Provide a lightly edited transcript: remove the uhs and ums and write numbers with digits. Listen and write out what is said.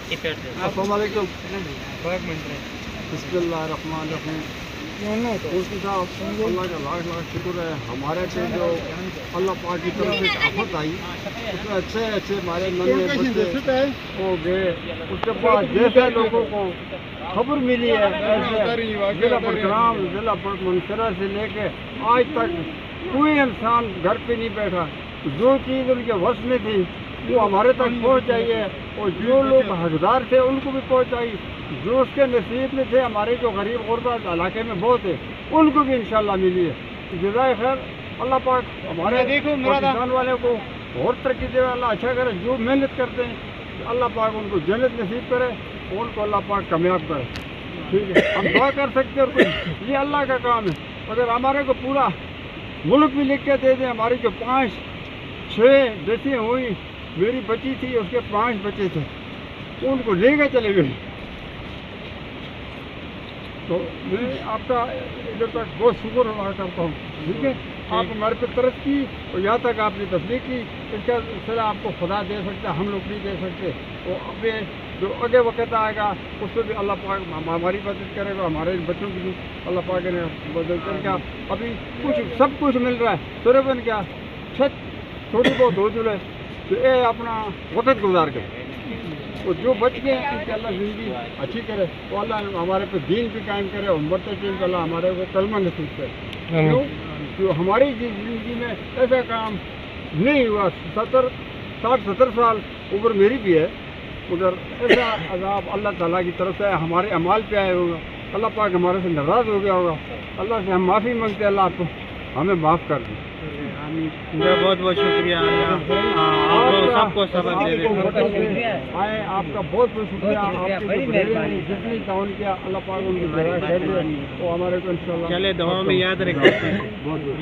السلام علیکم. بسم اللہ الرحمن الرحیم. مفتی صاحب اللہ کا لاکھ لاکھ شکر ہے ہمارے پہ جو اللہ پاک کی طرف سے آفت آئی اس میں اچھے اچھے ہمارے ننے بچے ہو گئے. اس کے بعد جیسے لوگوں کو خبر ملی ہے ایسے ضلع بڑگرام ضلع منصورہ سے لے کے آج تک کوئی انسان گھر پہ نہیں بیٹھا. جو چیز ان کے وس میں تھی وہ ہمارے تک پہنچ جائی ہے اور جو لوگ حقدار تھے ان کو بھی پہنچائی. جو اس کے نصیب میں تھے ہمارے جو غریب غربت علاقے میں بہت ہے ان کو بھی انشاءاللہ ملی ہے. جزائے خیر. اللہ پاک ہمارے پاکستان والے کو اور ترقی دے. اللہ اچھا کرے. جو محنت کرتے ہیں اللہ پاک ان کو جنت نصیب کرے اور ان کو اللہ پاک کامیاب کرے. ٹھیک ہے. ہم دعا کر سکتے ہیں اور یہ اللہ کا کام ہے. اگر ہمارے کو پورا ملک بھی لکھ کے دے دیں. ہماری جو 5-6 بیٹیاں ہوئی, میری بچی تھی اس کے 5 بچے تھے, ان کو لے کے چلے گئے. تو میں آپ کا ادھر تک بہت شکر ادا کرتا ہوں. ٹھیک ہے. آپ ہمارے پہ ترس کی اور یہاں تک آپ نے تصدیق کی. اس کا سر آپ کو خدا دے سکتا ہے, ہم لوگ نہیں دے سکتے. اور اب جو آگے وقت آئے گا اس میں بھی اللہ پاک ہماری مدد کرے گا, ہمارے بچوں کی بھی اللہ پاک نے مدد کر کے. ابھی کچھ سب کچھ مل رہا ہے, صرف ان کیا چھت تھوڑی بہت ہو جلے تو یہ اپنا وقت گزار کر. اور جو بچ گئے ان کی اللہ زندگی اچھی کرے. تو اللہ ہمارے پہ دین بھی قائم کرے اور مرتے ٹیم اللہ ہمارے کو کلمہ نصیب کرے. جو ہماری زندگی میں ایسا کام نہیں ہوا. 60-70 سال عمر میری بھی ہے, مگر ایسا عذاب اللہ تعالیٰ کی طرف سے ہمارے اعمال پہ آئے ہوگا. اللہ پاک ہمارے سے ناراض ہو گیا ہوگا. اللہ سے ہم معافی مانگتے ہیں, اللہ آپ کو ہمیں معاف کر دیں. بہت بہت شکریہ. آپ سب کو سبق دے دیں. آپ کا بہت بہت شکریہ. آپ کی جتنی تعاون کیا اللہ پاک ان کی وہ ہمارے کو انشاءاللہ چلے دعا میں یاد رکھیں. بہت بہت